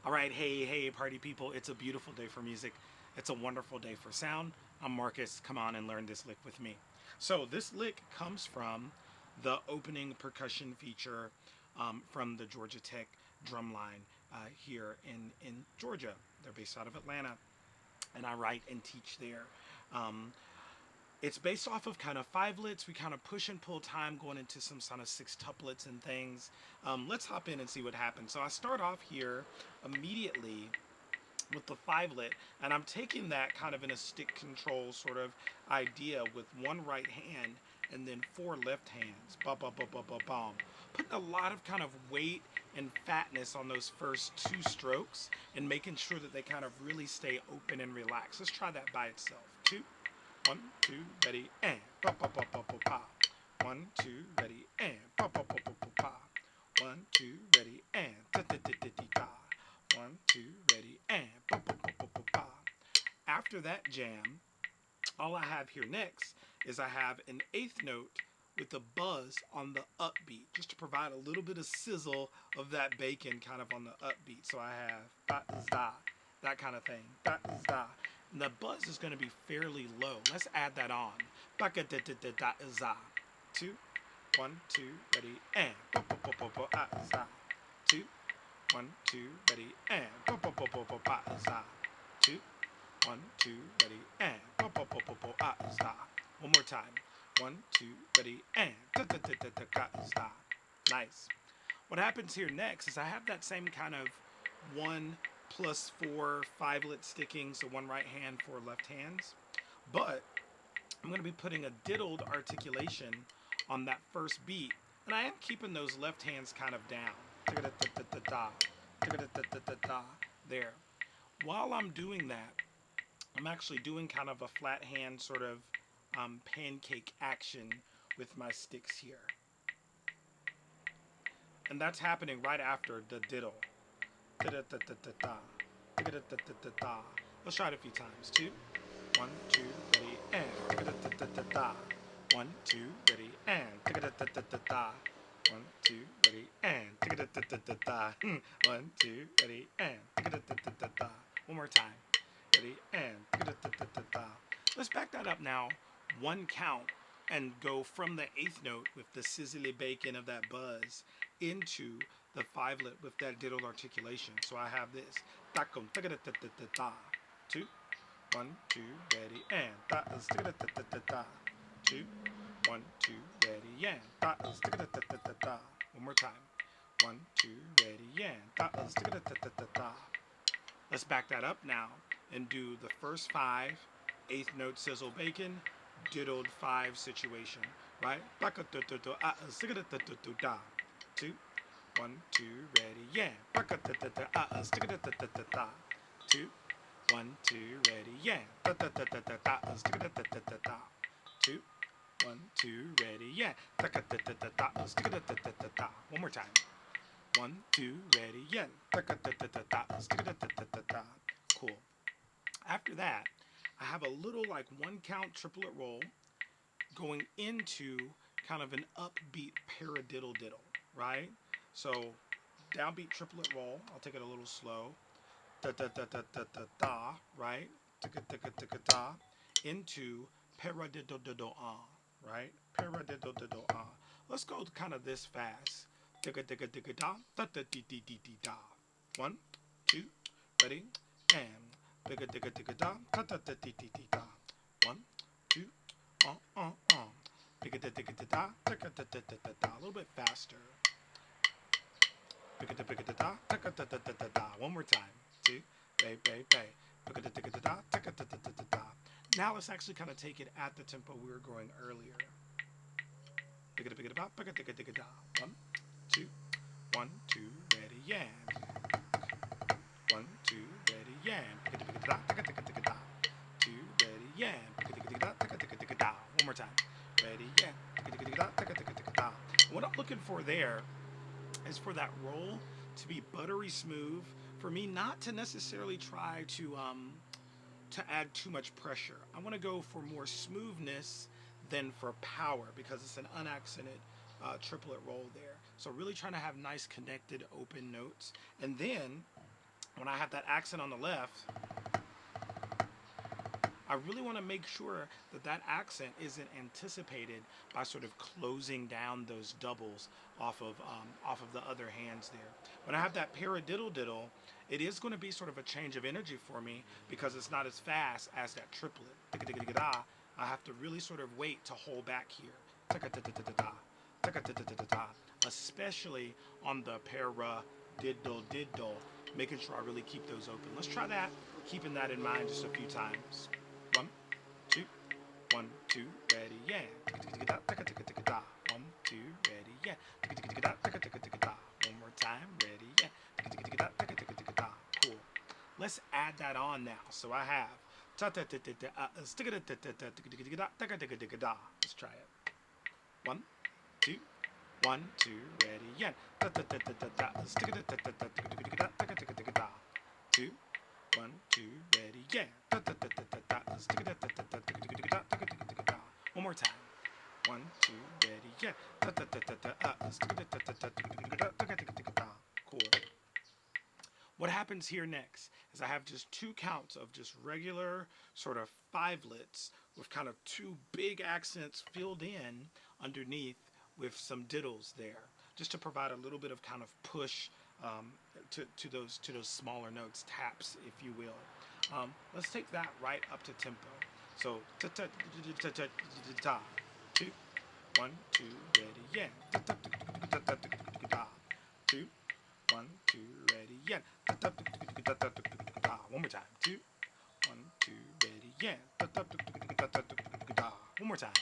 All right, hey, party people. It's a beautiful day for music. It's a wonderful day for sound. I'm Marcus. Come on and learn this lick with me. So, this lick comes from the opening percussion feature from the Georgia Tech drumline here in Georgia. They're based out of Atlanta, and I write and teach there. Um, it's based off of kind of fivelets. We kind of push and pull time going into some kind of sextuplets and things. Let's hop in and see what happens. So I start off here immediately with the fivelet, and I'm taking that kind of in a stick control sort of idea with one right hand and then four left hands. Ba ba ba ba ba bum. Putting a lot of kind of weight and fatness on those first two strokes and making sure that they kind of really stay open and relaxed. Let's try that by itself. Two, one, two, ready, and ba ba ba ba ba ba. 1, 2, ready, and ba ba ba ba ba ba. 1, 2, ready, and da da da da da da. 1, 2, ready, and ba ba ba ba ba ba. After that jam, all I have here next is I have an eighth note with a buzz on the upbeat, just to provide a little bit of sizzle of that bacon kind of on the upbeat. So I have da da, that kind of thing, da da. And the buzz is going to be fairly low. Let's add that on. Ba da da da da za. 2, 1, 2, ready, and ba ba ba ba ba za. 2, 1, 2, ready, and ba ba ba ba ba ba za. 2, 1, 2, ready, and ba ba ba ba ba za. One more time. 1, 2, ready, and da da da da da za. Nice. What happens here next is I have that same kind of 1 plus 4 fivelet sticking, so one right hand, four left hands. But I'm going to be putting a diddled articulation on that first beat, and I am keeping those left hands kind of down. There. While I'm doing that, I'm actually doing kind of a flat hand sort of pancake action with my sticks here. And that's happening right after the diddle. Let's try it a few times. 2, 1, 2, ready, and 1, 2, ready, and 1, 2, ready, and 1, 2, ready, and one more time. Ready, and let's back that up now. One count and go from the eighth note with the sizzly bacon of that buzz into the fivelet with that diddled articulation. So I have this. 2, 1, 2, ready, and 2, 1, 2, ready, and one more time. 1, 2, ready, and let's back that up now and do the first 5 eighth note sizzle bacon diddled 5 situation, right? 2, 1, 2, ready, yeah. 2, 1, 2, ready, yeah. 2, 1, 2, ready, yeah. One more time. 1, 2, ready, yeah. Cool. After that, I have a little like one count triplet roll going into kind of an upbeat paradiddle diddle, right? So downbeat triplet roll. I'll take it a little slow. Da da da da da da da, right? Ticka ticka ticka da into paradiddle diddle ah, right? Paradiddle diddle ah. Let's go kind of this fast. Ticka ticka ticka da da da dee dee dee dee da. 1, 2, ready, and ticka ticka ticka da da da da dee dee dee da. 1, 2, ticka ticka ticka da ticka da da da da. A little bit faster. One more time. 2, bay, bay, bay. Now let's actually kind of take it at the tempo we were going earlier. 1, 2, 1, 2, ready, yeah. 1, 2, ready, yeah. 2, ready, yeah. One more time. Ready, yeah. What I'm looking for there is for that roll to be buttery smooth. For me, not to necessarily try to add too much pressure. I want to go for more smoothness than for power because it's an unaccented triplet roll there. So really trying to have nice connected open notes. And then when I have that accent on the left, I really want to make sure that that accent isn't anticipated by sort of closing down those doubles off of the other hands there. When I have that paradiddle diddle, it is going to be sort of a change of energy for me because it's not as fast as that triplet. I have to really sort of wait to hold back here, especially on the paradiddle diddle, making sure I really keep those open. Let's try that, keeping that in mind just a few times. One, two, 1, 2, ready, yeah. 1, 2, ready, yeah. One more time, ready, yeah. Cool. Let's add that on now. So I have. Let's try it. 1, 2, 1, 2, ready, yeah. 2, 1, 2, ready, yeah. One more time. 1, 2, ready, yeah. Cool. What happens here next is I have just 2 counts of just regular sort of 5-lets with kind of 2 big accents filled in underneath with some diddles there, just to provide a little bit of kind of push to those smaller notes, taps, if you will. Let's take that right up to tempo. So ta ta ta ta ta 2, 1, 2, ready, yeah. 2, 1, 2, ready, yeah. One more time. 2, 1, 2, ready, yeah. One more time.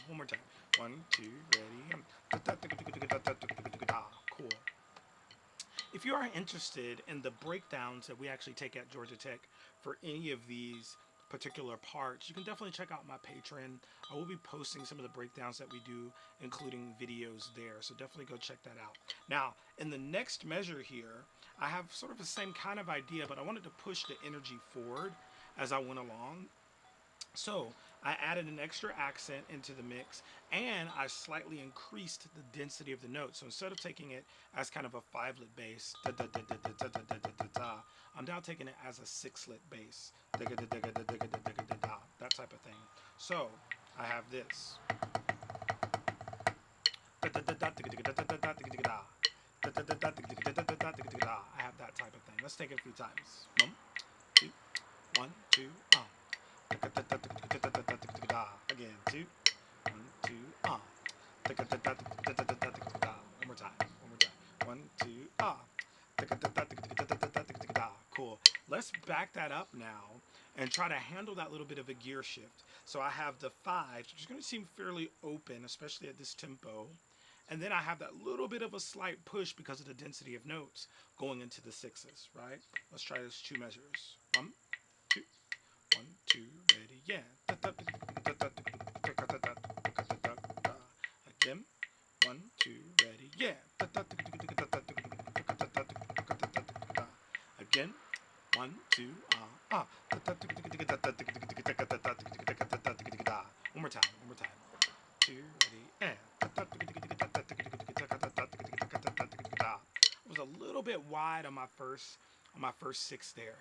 1, 2, ready. Cool. If you are interested in the breakdowns that we actually take at Georgia Tech for any of these particular parts, you can definitely check out my Patreon. I will be posting some of the breakdowns that we do, including videos there. So definitely go check that out. Now, in the next measure here, I have sort of the same kind of idea, but I wanted to push the energy forward as I went along. So I added an extra accent into the mix, and I slightly increased the density of the note. So instead of taking it as kind of a 5-lit bass, I'm now taking it as a 6-lit bass, that type of thing. So I have this. I have that type of thing. Let's take it a few times. 1, 2, 1, 2, again, 2, 1, 2, one more time, 1, 2, cool. Let's back that up now and try to handle that little bit of a gear shift. So I have the 5s, which is going to seem fairly open, especially at this tempo. And then I have that little bit of a slight push because of the density of notes going into the 6s, right? Let's try those 2 measures. 1, 2, 1, 2, ready, yeah. Again, 1, 2, ready, yeah. Again, 1, 2, One more time. 2, ready, and it was a little bit wide on my first 6 there.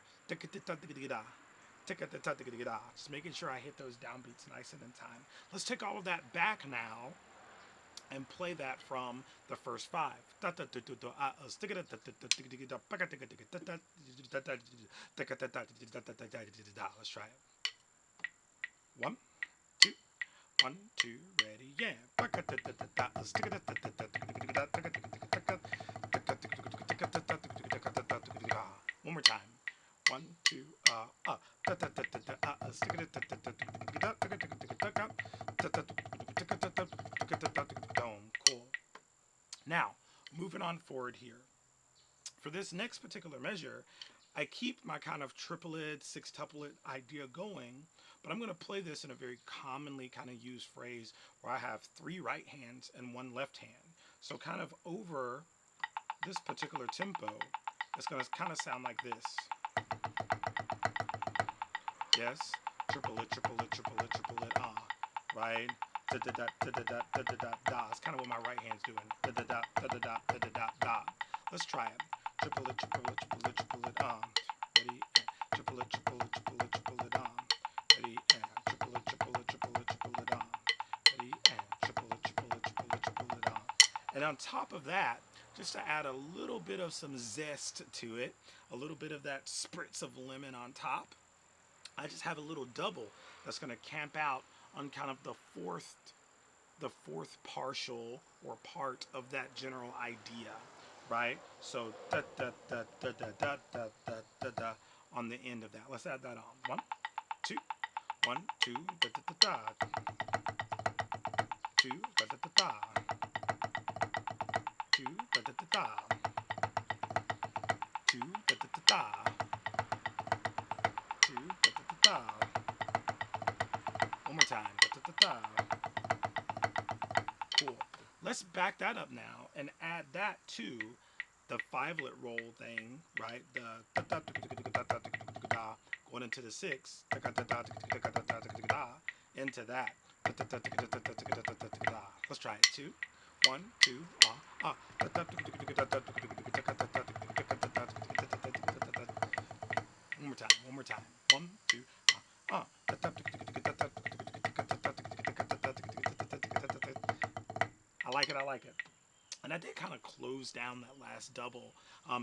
Just making sure I hit those downbeats nice and in time. Let's take all of that back now and play that from the first 5. Let's try it. 1, 2, 1, 2, ready, yeah. One more time. 1, 2, Cool. Now, moving on forward here. For this next particular measure, I keep my kind of triplet, 6-tuplet idea going, but I'm going to play this in a very commonly kind of used phrase where I have 3 right hands and 1 left hand. So kind of over this particular tempo, it's going to kind of sound like this. Yes, triplet, right? Da. It's kind of what my right hand's doing. Da. Let's try it. Triplet. Ready, And on top of that, just to add a little bit of some zest to it, a little bit of that spritz of lemon on top, I just have a little double that's going to camp out on kind of the fourth partial or part of that general idea, right? So da da da da da da da da da da on the end of that. Let's add that on. 1, 2, 1, 2, da da da da. 2, da da da da. 2, da da da da. 2, da da da da. 2, da da da da. One more time. Da da da da. Cool. Let's back that up now and add that to the fivelet roll thing, right? The going into the 6, into that. Let's try it. 2, 1, 2, one more time. 1, 2, I like it. And I did kind of close down that last double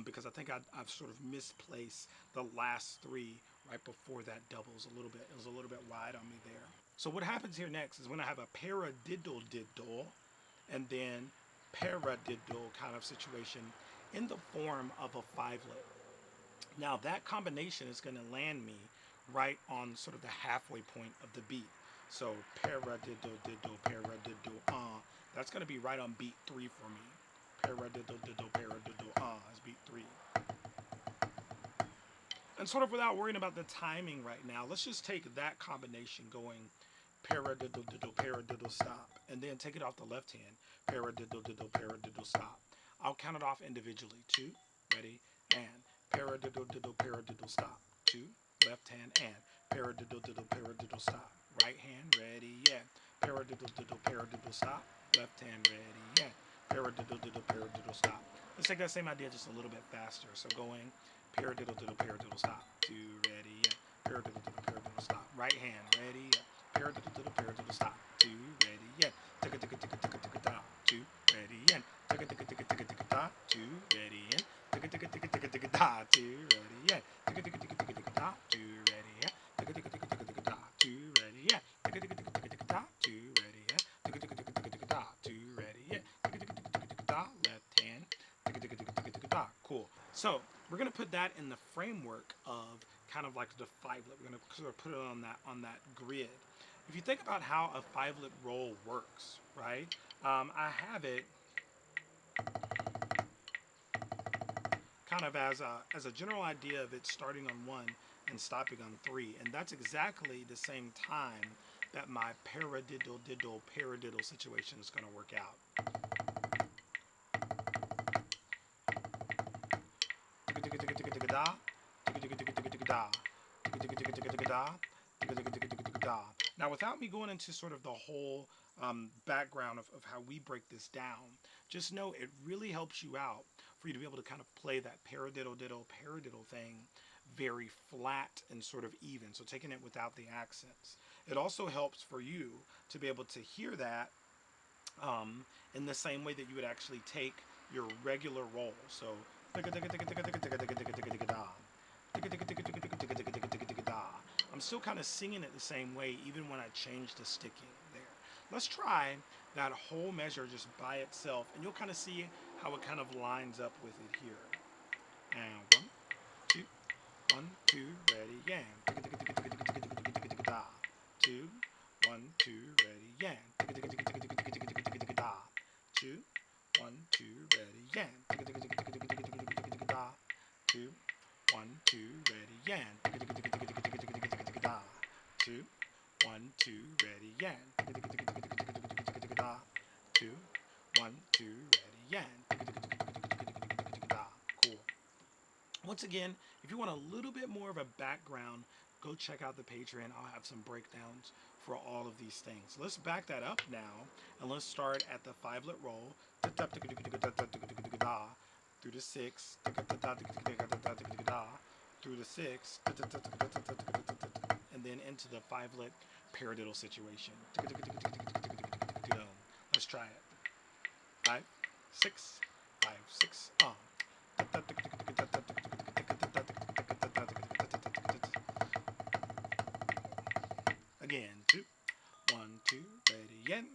because I think I've sort of misplaced the last 3 right before that double. It was a little bit wide on me there. So what happens here next is when I have a paradiddle diddle and then paradiddle kind of situation in the form of a fivelet. Now that combination is going to land me right on sort of the halfway point of the beat. So paradiddle diddle paradiddle that's going to be right on beat 3 for me. Paradiddle diddle paradiddle is beat 3. And sort of without worrying about the timing right now, let's just take that combination going paradiddle diddle paradiddle stop, and then take it off the left hand. Paradiddle diddle paradiddle stop. I'll count it off individually. 2, ready, and paradiddle diddle paradiddle stop. 2, left hand, and paradiddle diddle paradiddle stop. Right hand, ready, yeah. Paradiddle diddle paradiddle stop. Left hand, ready, yeah. Paradiddle diddle paradiddle stop. Let's take that same idea just a little bit faster. So going paradiddle diddle paradiddle stop. 2, ready, yeah. Paradiddle diddle paradiddle stop. Right hand, ready, yeah. Paradiddle diddle paradiddle stop. 2, ready, yeah. Ticka ticka ticka ticka ticka da. 2, ready, yeah. Ticka ticka ticka ticka ticka da. 2, ready, yeah. Ticka ticka ticka ticka ticka da. 2, ready, yeah. Ticka ticka ticka ticka ticka da. 2, ready, yeah. Ticka ticka ticka ticka ticka da. 2, ready, yeah. Ticka ticka ticka ticka ticka da. 2, ready, yeah. Ticka ticka ticka ticka ticka da. 2, ready, yeah. Ticka ticka ticka ticka ticka da. Left hand. Ticka ticka ticka ticka ticka da. Cool. So we're gonna put that in the framework of kind of like the fivelet. We're gonna sort of put it on that grid. If you think about how a fivelet roll works, right? I have it kind of as a general idea of it starting on 1 and stopping on 3, and that's exactly the same time that my paradiddle diddle paradiddle situation is going to work out. Now, without me going into sort of the whole background of how we break this down, just know it really helps you out for you to be able to kind of play that paradiddle diddle paradiddle thing very flat and sort of even, so taking it without the accents. It also helps for you to be able to hear that in the same way that you would actually take your regular roll. So I'm still kind of singing it the same way even when I change the sticking there. Let's try that whole measure just by itself, and you'll kind of see how it kind of lines up with it here. And 1, 2, 1, 2, ready, yeah. 2, 1, 2, ready, yeah. 2, 1, 2, ready, yeah. 2, 1, 2, ready, yeah. 2, 1, 2, ready, yeah. 2, 1, 2, ready, yeah. Cool. Once again, if you want a little bit more of a background, go check out the Patreon. I'll have some breakdowns for all of these things. Let's back that up now, and let's start at the fivelet roll. Through the 6, through the 6, and then into the fivelet paradiddle situation. Let's try it. 5, 6, 5, 6. Again, 2, 1, 2, ready, again.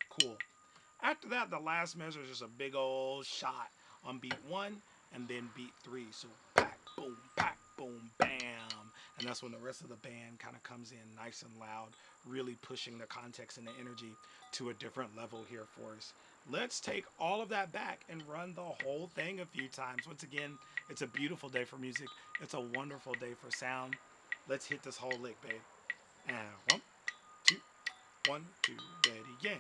Cool. After that, the last measure is just a big old shot on beat 1 and then beat 3. So pack, boom, bam. And that's when the rest of the band kind of comes in nice and loud, really pushing the context and the energy to a different level here for us. Let's take all of that back and run the whole thing a few times. Once again, it's a beautiful day for music. It's a wonderful day for sound. Let's hit this whole lick, babe. And 1, 2, 1, 2, ready, yeah.